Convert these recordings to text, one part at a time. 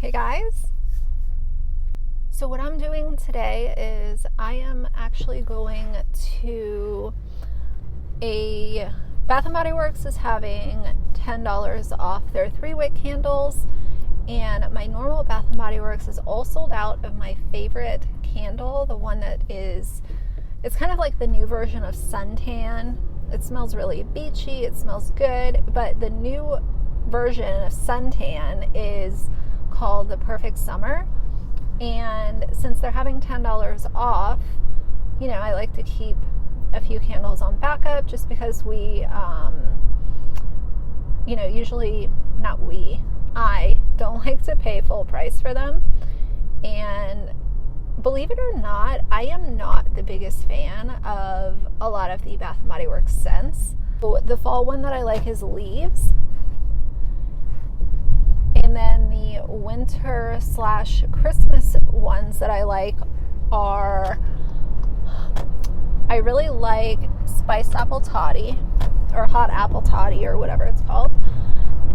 Hey guys! So what I'm doing today is I am actually going to Bath & Body Works is having $10 off their 3-wick candles, and my normal Bath & Body Works is all sold out of my favorite candle, the one that it's kind of like the new version of suntan. It smells really beachy, it smells good, but the new version of suntan is called the Perfect Summer, and since they're having $10 off, I like to keep a few candles on backup just because I don't like to pay full price for them. And believe it or not, I am not the biggest fan of a lot of the Bath & Body Works scents. The fall one that I like is Leaves. And then the winter/Christmas ones that I like are, I really like Spiced Apple Toddy, or Hot Apple Toddy, or whatever it's called.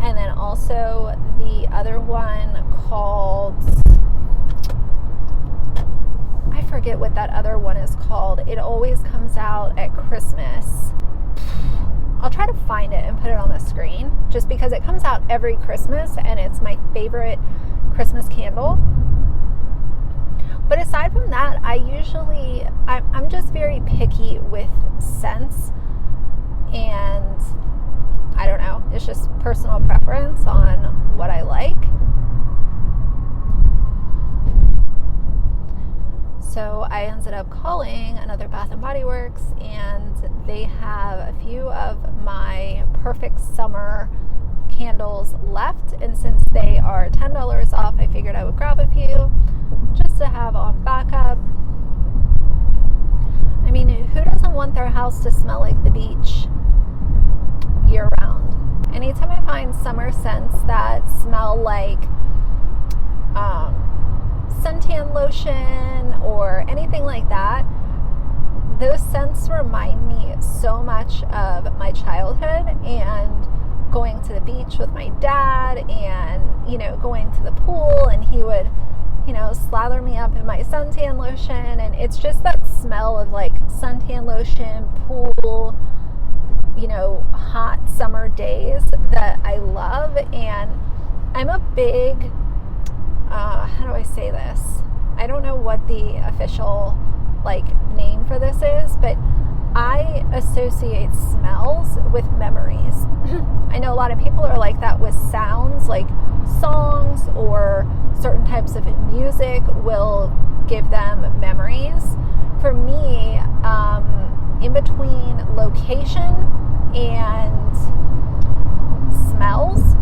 And then also the other one called, I forget what that other one is called. It always comes out at Christmas. I'll try to find it and put it on the screen just because it comes out every Christmas and it's my favorite Christmas candle. But aside from that, I'm just very picky with scents, and I don't know, it's just personal preference on what I like. So I ended up calling another Bath & Body Works, and they have a few of my Perfect Summer candles left, and since they are $10 off, I figured I would grab a few just to have on backup. I mean, who doesn't want their house to smell like the beach year round? Anytime I find summer scents that smell like suntan lotion or anything like that, those scents remind me so much of my childhood and going to the beach with my dad, and going to the pool, and he would slather me up in my suntan lotion, and it's just that smell of like suntan lotion, pool, hot summer days that I love. And I'm a big how do I say this? I don't know what the official name for this is, but I associate smells with memories. I know a lot of people are like that with sounds, like songs or certain types of music will give them memories. For me, in between location and smells,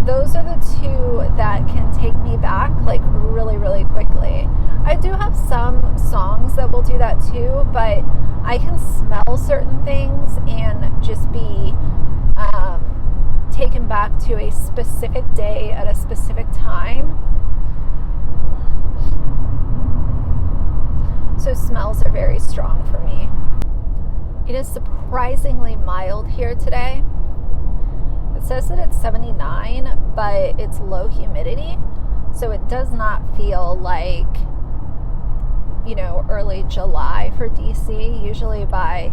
those are the two that can take me back really, really quickly. I do have some songs that will do that too, but I can smell certain things and just be taken back to a specific day at a specific time. So smells are very strong for me. It is surprisingly mild here today. It says that it's 79, but it's low humidity, so it does not feel like, early July for DC. Usually by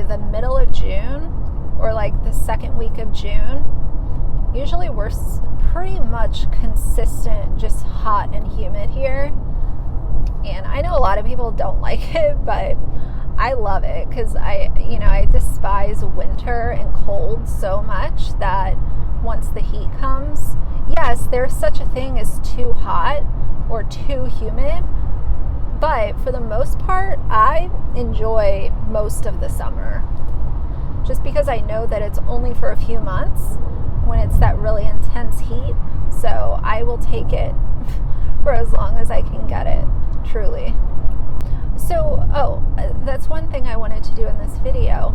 the middle of June, or the second week of June, usually we're pretty much consistent, just hot and humid here. And I know a lot of people don't like it, but I love it because I despise winter and cold so much that once the heat comes, yes, there's such a thing as too hot or too humid, but for the most part, I enjoy most of the summer just because I know that it's only for a few months when it's that really intense heat. So I will take it for as long as I can get it, truly. So, that's one thing I wanted to do in this video.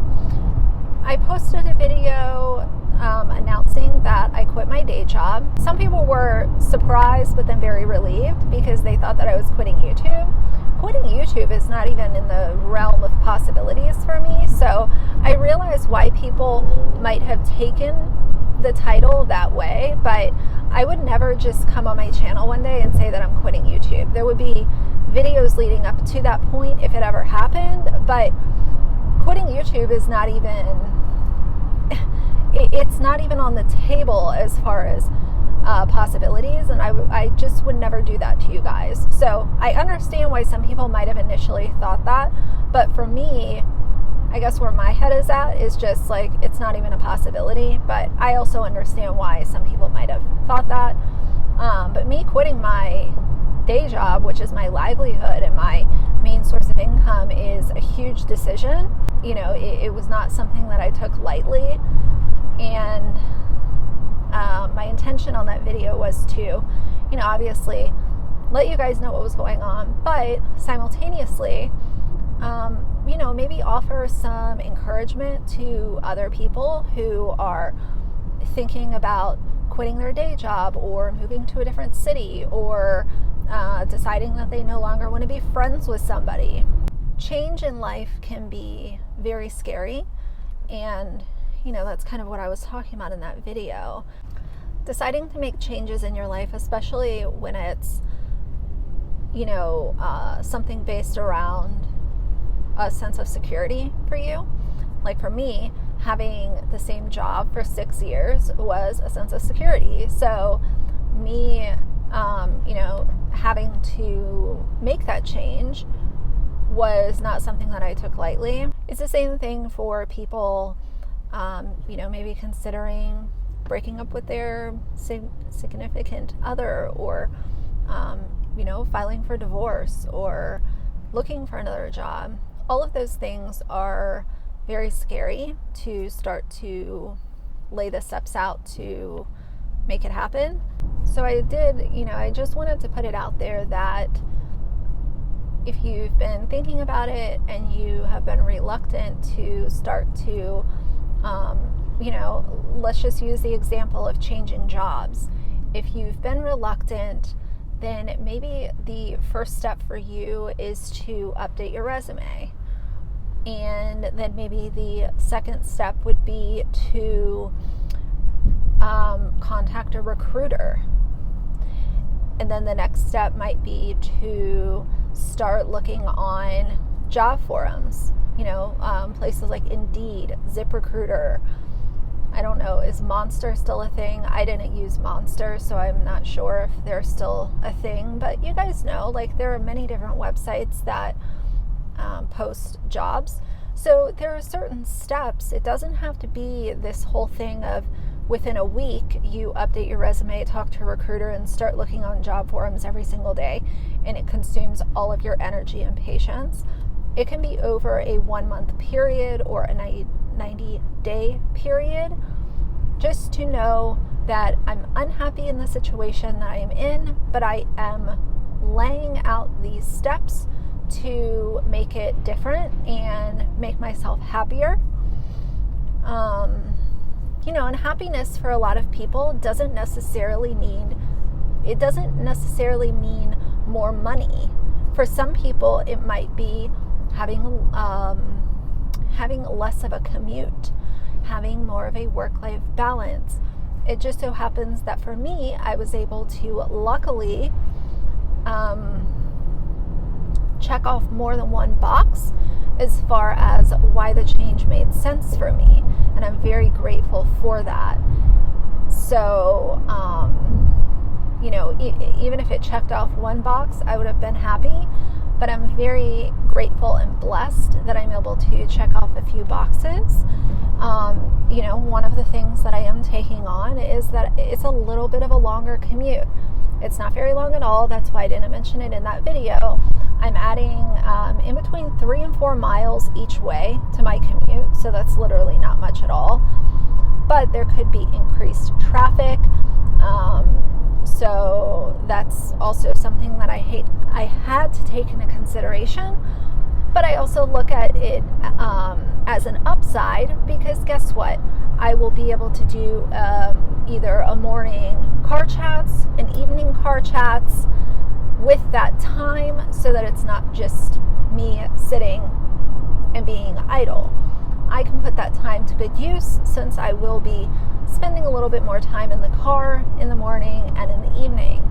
I posted a video announcing that I quit my day job. Some people were surprised, but then very relieved because they thought that I was quitting YouTube. Quitting YouTube is not even in the realm of possibilities for me. So I realized why people might have taken the title that way, but I would never just come on my channel one day and say that I'm quitting YouTube. There would be videos leading up to that point if it ever happened, but quitting YouTube is not even, it's not even on the table as far as possibilities, and I just would never do that to you guys. So I understand why some people might have initially thought that, but for me, I guess where my head is at is just like, it's not even a possibility. But I also understand why some people might have thought that. But me quitting my day job, which is my livelihood and my main source of income, is a huge decision. You know, it was not something that I took lightly. And my intention on that video was to, you know, obviously let you guys know what was going on, but simultaneously, you know, maybe offer some encouragement to other people who are thinking about quitting their day job or moving to a different city or deciding that they no longer want to be friends with somebody. Change in life can be very scary, and you know, that's kind of what I was talking about in that video. Deciding to make changes in your life, especially when it's, you know, something based around a sense of security for you. Like for me, having the same job for 6 years was a sense of security. So me, you know, having to make that change was not something that I took lightly. It's the same thing for people, you know, maybe considering breaking up with their significant other, or, you know, filing for divorce or looking for another job. All of those things are very scary to start to lay the steps out to make it happen. So I did, you know, I just wanted to put it out there that if you've been thinking about it and you have been reluctant to start to, you know, let's just use the example of changing jobs. If you've been reluctant, then maybe the first step for you is to update your resume. And then maybe the second step would be to contact a recruiter. And then the next step might be to start looking on job forums, you know, places like Indeed, ZipRecruiter. I don't know, is Monster still a thing? I didn't use Monster, so I'm not sure if they're still a thing. But you guys know, like, there are many different websites that post jobs. So there are certain steps. It doesn't have to be this whole thing of within a week you update your resume, talk to a recruiter, and start looking on job forums every single day, and it consumes all of your energy and patience. It can be over a 1 month period or a 90-day period, just to know that I'm unhappy in the situation that I am in, but I am laying out these steps to make it different and make myself happier. You know, and happiness for a lot of people doesn't necessarily mean more money. For some people, it might be having less of a commute, having more of a work-life balance. It just so happens that for me, I was able to luckily check off more than one box as far as why the change made sense for me, and I'm very grateful for that. So, you know, even if it checked off one box, I would have been happy, but I'm very grateful and blessed that I'm able to check off a few boxes. You know, one of the things that I am taking on is that it's a little bit of a longer commute. It's not very long at all. That's why I didn't mention it in that video. I'm adding in between 3 and 4 miles each way to my commute, so that's literally not much at all. But there could be increased traffic, so that's also something that I had to take into consideration. But I also look at it as an upside, because guess what? I will be able to do either a morning car chats, an evening car chats with that time, so that it's not just me sitting and being idle. I can put that time to good use, since I will be spending a little bit more time in the car in the morning and in the evening.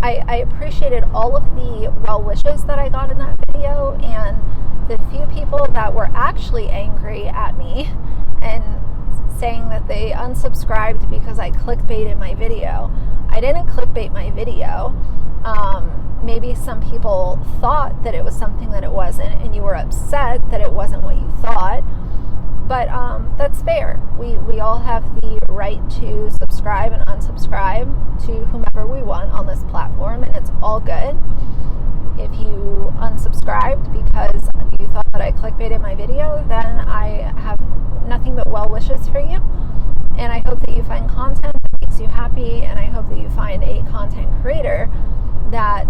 I appreciated all of the well wishes that I got in that video, and the few people that were actually angry at me and saying that they unsubscribed because I clickbaited my video. I didn't clickbait my video. Maybe some people thought that it was something that it wasn't, and you were upset that it wasn't what you thought. But that's fair. We all have the right to subscribe and unsubscribe to whomever we want on this platform, and it's all good. If you unsubscribed because you thought that I clickbaited my video, then I have nothing but well wishes for you. And I hope that you find content that makes you happy, and I hope that you find a content creator that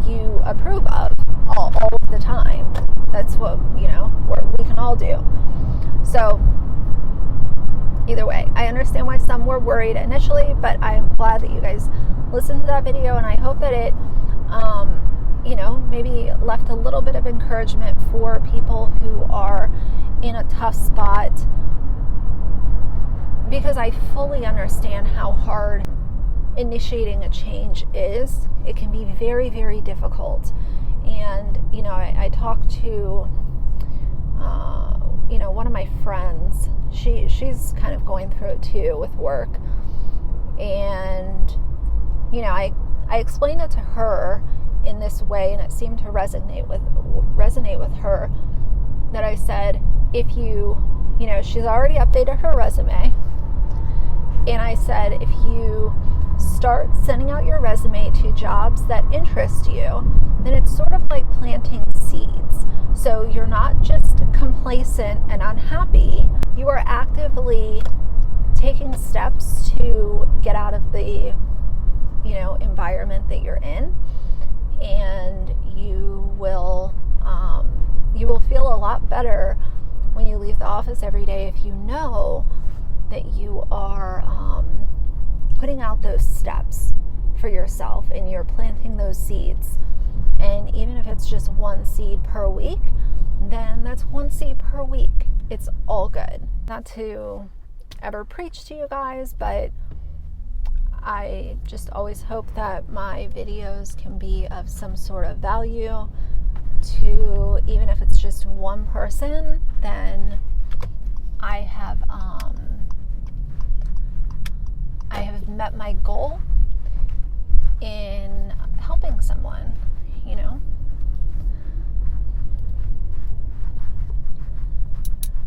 you approve of all of the time. That's what, we can all do. So either way, I understand why some were worried initially, but I'm glad that you guys listened to that video, and I hope that it maybe left a little bit of encouragement for people who are in a tough spot, because I fully understand how hard initiating a change is. It can be very, very difficult. And, I talked to, one of my friends. She's kind of going through it too with work. And, I explained it to her in this way, and it seemed to resonate with her, that I said, if you, she's already updated her resume, and I said, if you start sending out your resume to jobs that interest you, then it's sort of like planting seeds. So you're not just complacent and unhappy, you are actively taking steps to get out of the, environment that you're in, and you will feel a lot better when you leave the office every day if you know that you are putting out those steps for yourself and you're planting those seeds. And even if it's just one seed per week, then that's one seed per week. It's all good. Not to ever preach to you guys, but I just always hope that my videos can be of some sort of value to, even if it's just one person, then I have met my goal in helping someone,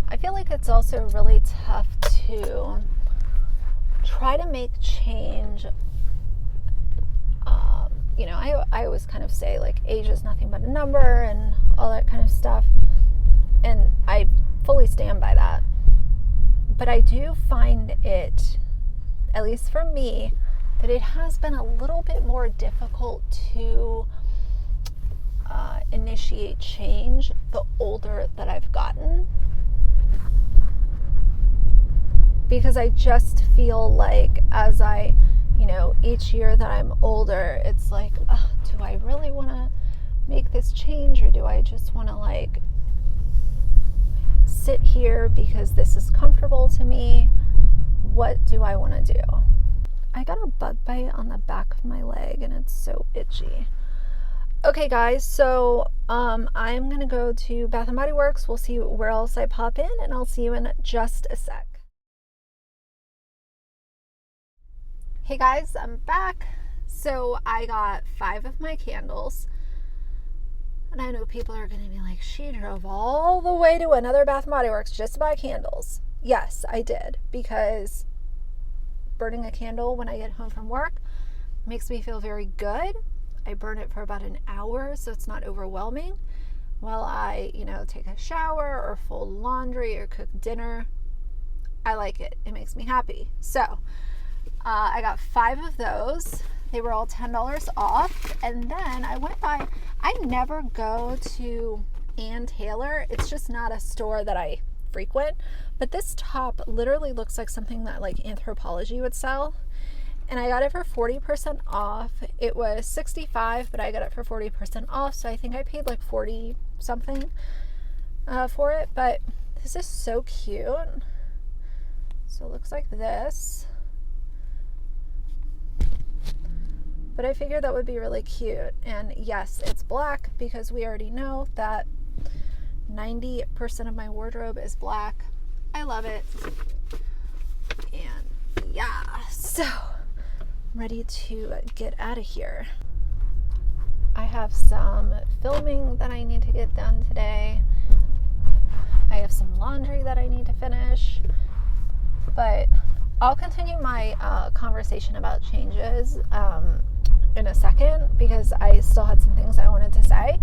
I feel like it's also really tough to try to make change. I always kind of say, like, age is nothing but a number and all that kind of stuff, and I fully stand by that. But I do find it, at least for me, that it has been a little bit more difficult to initiate change the older that I've gotten, because I just feel like as I, each year that I'm older, it's like, do I really want to make this change, or do I just want to sit here because this is comfortable to me? What do I want to do? I got a bug bite on the back of my leg and it's so itchy. Okay guys, so I'm gonna go to Bath & Body Works. We'll see where else I pop in, and I'll see you in just a sec. Hey guys, I'm back. So I got 5 of my candles, and I know people are gonna be like, she drove all the way to another Bath & Body Works just to buy candles. Yes, I did, because burning a candle when I get home from work makes me feel very good. I burn it for about an hour so it's not overwhelming while I, take a shower or fold laundry or cook dinner. I like it. It makes me happy. So I got 5 of those. They were all $10 off. And then I went by, I never go to Ann Taylor. It's just not a store that I frequent. But this top literally looks like something that Anthropologie would sell. And I got it for 40% off. It was $65, but I got it for 40% off. So I think I paid $40 something for it. But this is so cute. So it looks like this. But I figured that would be really cute. And yes, it's black because we already know that 90% of my wardrobe is black. I love it. And yeah, so I'm ready to get out of here. I have some filming that I need to get done today. I have some laundry that I need to finish. But I'll continue my conversation about changes in a second because I still had some things I wanted to say.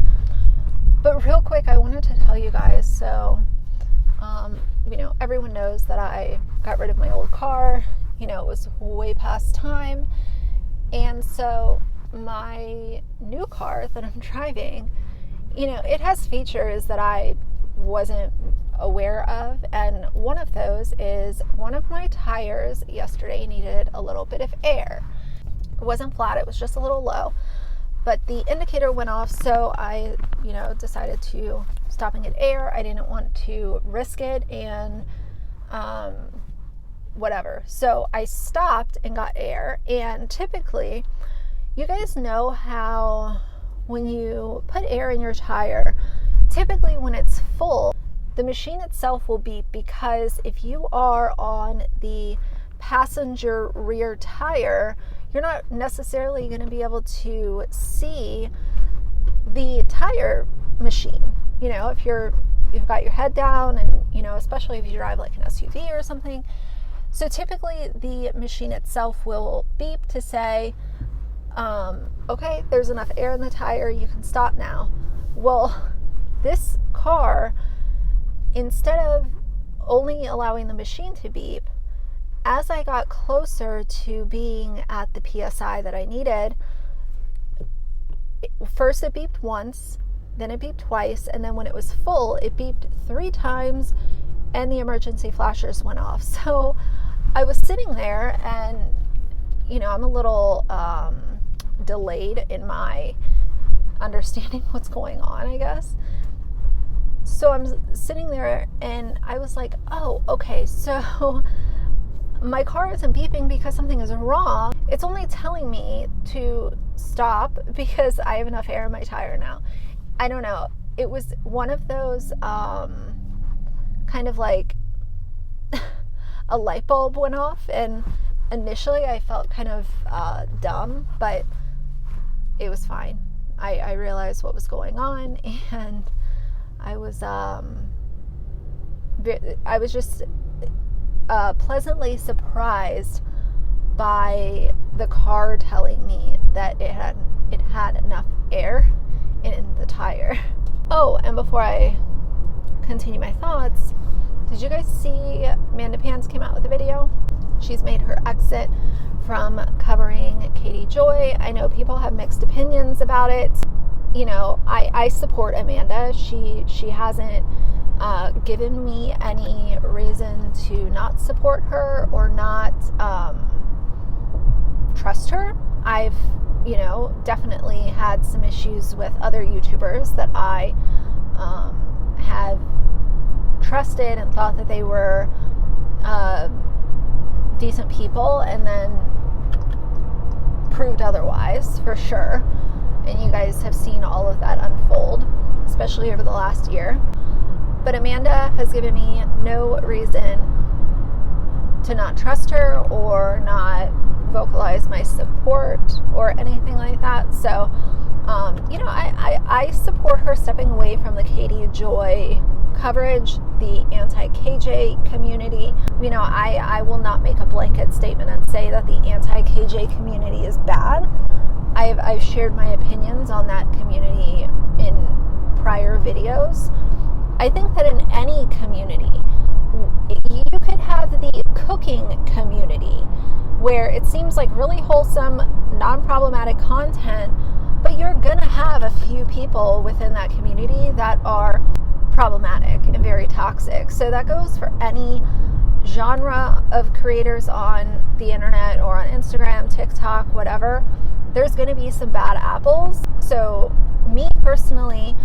But real quick, I wanted to tell you guys, so, everyone knows that I got rid of my old car. It was way past time. And so my new car that I'm driving, it has features that I wasn't aware of. And one of those is one of my tires yesterday needed a little bit of air. It wasn't flat, it was just a little low, but the indicator went off, so I decided to stop and get air. I didn't want to risk it and whatever, so I stopped and got air. And typically, you guys know how when you put air in your tire, typically when it's full, the machine itself will beep, because if you are on the passenger rear tire, you're not necessarily going to be able to see the tire machine. If you've got your head down, and especially if you drive like an SUV or something. So typically the machine itself will beep to say, okay, there's enough air in the tire, you can stop now. Well, this car, instead of only allowing the machine to beep, as I got closer to being at the PSI that I needed, first it beeped once, then it beeped twice, and then when it was full, it beeped 3 times, and the emergency flashers went off. So I was sitting there, and I'm a little delayed in my understanding what's going on, I guess. So I'm sitting there, and I was like, oh, okay, so my car isn't beeping because something is wrong. It's only telling me to stop because I have enough air in my tire now. I don't know. It was one of those kind of like a light bulb went off, and initially I felt kind of dumb, but it was fine. I realized what was going on, and I was just pleasantly surprised by the car telling me that it had enough air in the tire. Oh, and before I continue my thoughts, did you guys see Amanda Pans came out with a video? She's made her exit from covering Katie Joy. I know people have mixed opinions about it. I support Amanda. She hasn't given me any reason to not support her or not trust her. I've definitely had some issues with other YouTubers that I have trusted and thought that they were decent people, and then proved otherwise, for sure. And you guys have seen all of that unfold, especially over the last year. But Amanda has given me no reason to not trust her or not vocalize my support or anything like that. So, I support her stepping away from the Katie Joy coverage, the anti-KJ community. I will not make a blanket statement and say that the anti-KJ community is bad. I've shared my opinions on that community in prior videos. I think that in any community, you could have the cooking community where it seems like really wholesome, non-problematic content, but you're gonna have a few people within that community that are problematic and very toxic. So that goes for any genre of creators on the internet or on Instagram, TikTok, whatever. There's going to be some bad apples. So me personally,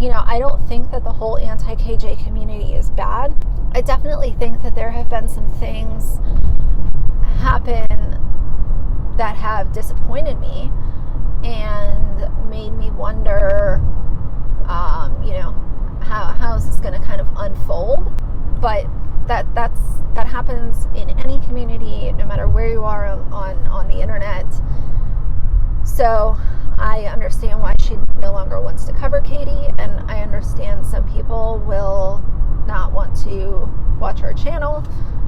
I don't think that the whole anti-KJ community is bad. I definitely think that there have been some things happen that have disappointed me and made me wonder, how is this going to kind of unfold? But that happens in any community, no matter where you are on the internet. So I understand why she no longer wants to cover Katie, and I understand some people will not want to watch her channel.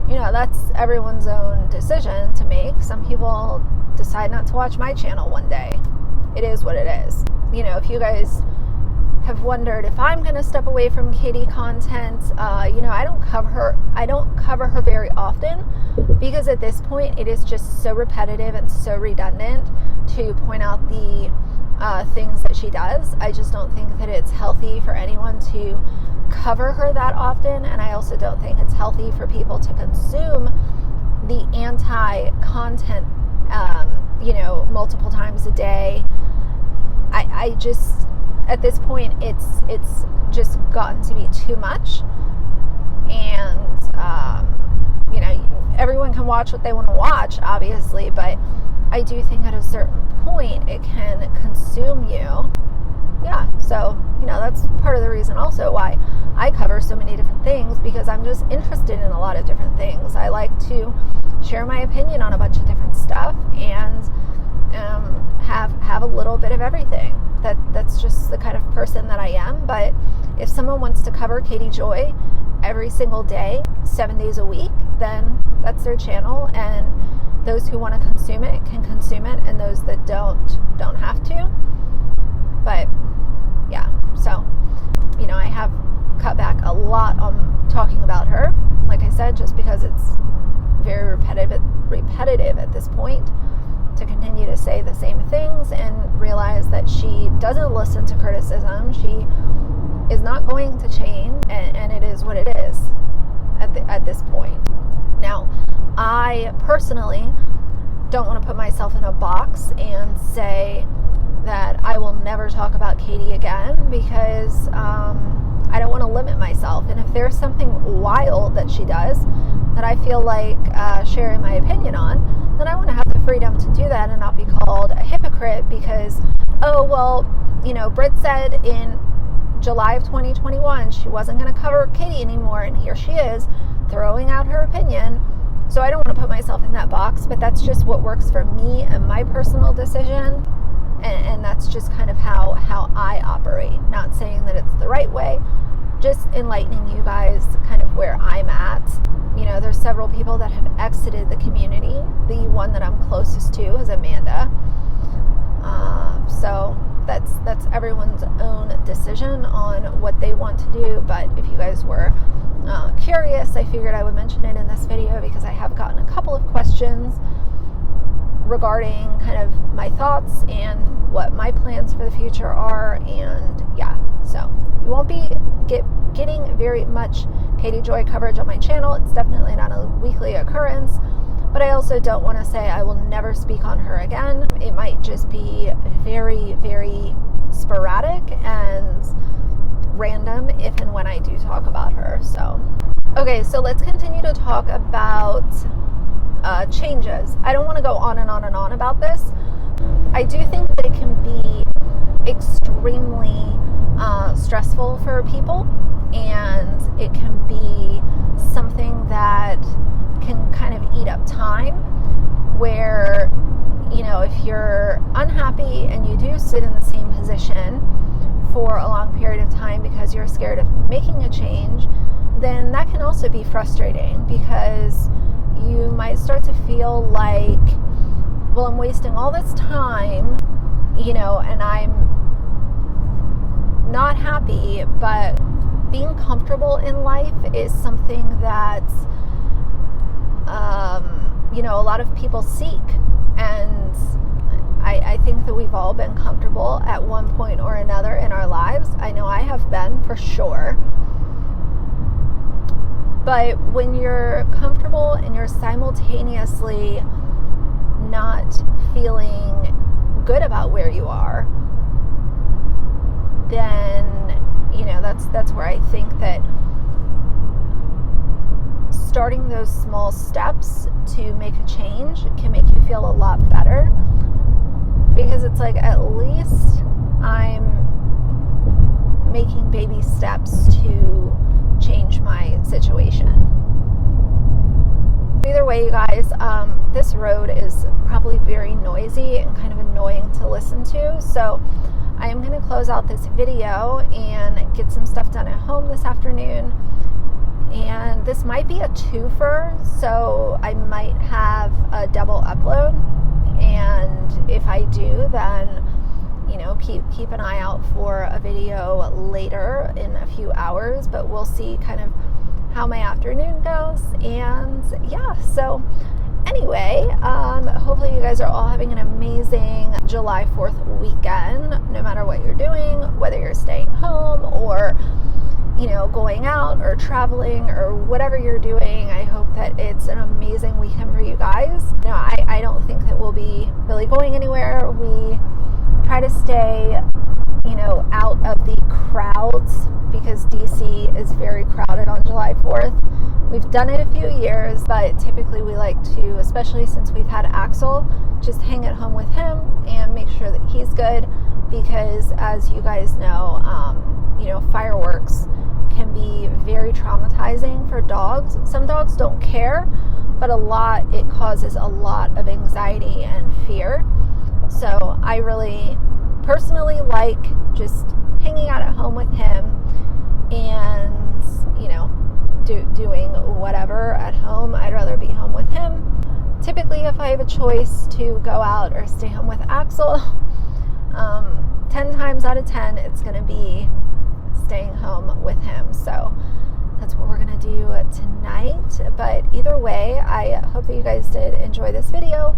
That's everyone's own decision to make. Some people decide not to watch my channel one day. It is what it is. If you guys have wondered if I'm going to step away from Katie content, I don't cover her very often, because at this point it is just so repetitive and so redundant to point out the things that she does. I just don't think that it's healthy for anyone to cover her that often, and I also don't think it's healthy for people to consume the anti-content multiple times a day. I just, at this point, it's just gotten to be too much, and everyone can watch what they want to watch, obviously, but I do think at a certain point it can consume you. Yeah, so that's part of the reason also why I cover so many different things, because I'm just interested in a lot of different things. I like to share my opinion on a bunch of different stuff, and have a little bit of everything. That's just the kind of person that I am. But if someone wants to cover Katie Joy every single day, 7 days a week, then that's their channel, and those who want to consume it can consume it, and those that don't have to. But yeah, so I have cut back a lot on talking about her, like I said, just because it's very repetitive at this point to continue to say the same things, and realize that she doesn't listen to criticism. She is not going to change, and it is what it is at this point. Now, I personally don't want to put myself in a box and say that I will never talk about Katie again, because I don't want to limit myself. And if there's something wild that she does that I feel like sharing my opinion on, then I want to have the freedom to do that and not be called a hypocrite because, Britt said in July of 2021 she wasn't going to cover Katie anymore, and here she is throwing out her opinion. So I don't want to put myself in that box, but that's just what works for me and my personal decision. And that's just kind of how I operate. Not saying that it's the right way, just enlightening you guys kind of where I'm at. There's several people that have exited the community. The one that I'm closest to is Amanda. So that's everyone's own decision on what they want to do. But if you guys were curious, I figured I would mention it in this video because I have gotten a couple of questions regarding kind of my thoughts and what my plans for the future are. And yeah, so you won't be getting very much Katie Joy coverage on my channel. It's definitely not a weekly occurrence, but I also don't want to say I will never speak on her again. It might just be very, very sporadic and random if and when I do talk about her. So okay, so let's continue to talk about changes. I don't want to go on and on and on about this. I do think that it can be extremely stressful for people, and it can be something that can kind of eat up time where, if you're unhappy and you do sit in the same position for a long period of time because you're scared of making a change, then that can also be frustrating because you might start to feel like, well, I'm wasting all this time, and I'm not happy. But being comfortable in life is something that, a lot of people seek. And I think that we've all been comfortable at one point or another in our lives. I know I have been, for sure. But when you're comfortable and you're simultaneously not feeling good about where you are, then, that's where I think that starting those small steps to make a change can make you feel a lot better, because it's like, at least I'm making baby steps to change my situation. Either way, you guys, this road is probably very noisy and kind of annoying to listen to, so I am going to close out this video and get some stuff done at home this afternoon. And this might be a twofer, so I might have a double upload, and if I do, then keep an eye out for a video later in a few hours, but we'll see kind of how my afternoon goes. And yeah, so anyway, hopefully you guys are all having an amazing July 4th weekend, no matter what you're doing, whether you're staying home or going out or traveling or whatever you're doing. I hope that it's an amazing weekend for you guys. I don't think that we'll be really going anywhere. We try to stay, out of the crowds, because DC is very crowded on July 4th. We've done it a few years, but typically we like to, especially since we've had Axel, just hang at home with him and make sure that he's good, because as you guys know, fireworks can be very traumatizing for dogs. Some dogs don't care, but it causes a lot of anxiety and fear. So I really personally like just hanging out at home with him and, doing whatever at home. I'd rather be home with him. Typically, if I have a choice to go out or stay home with Axel, 10 times out of 10, it's going to be staying home with him. So that's what we're going to do tonight. But either way, I hope that you guys did enjoy this video.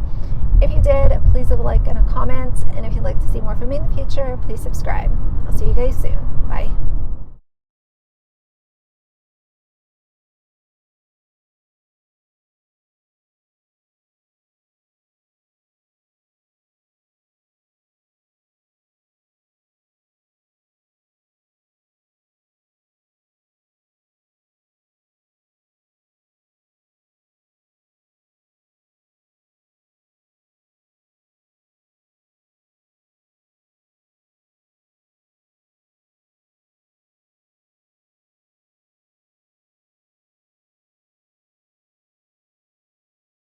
If you did, please leave a like and a comment. And if you'd like to see more from me in the future, please subscribe. I'll see you guys soon. Bye.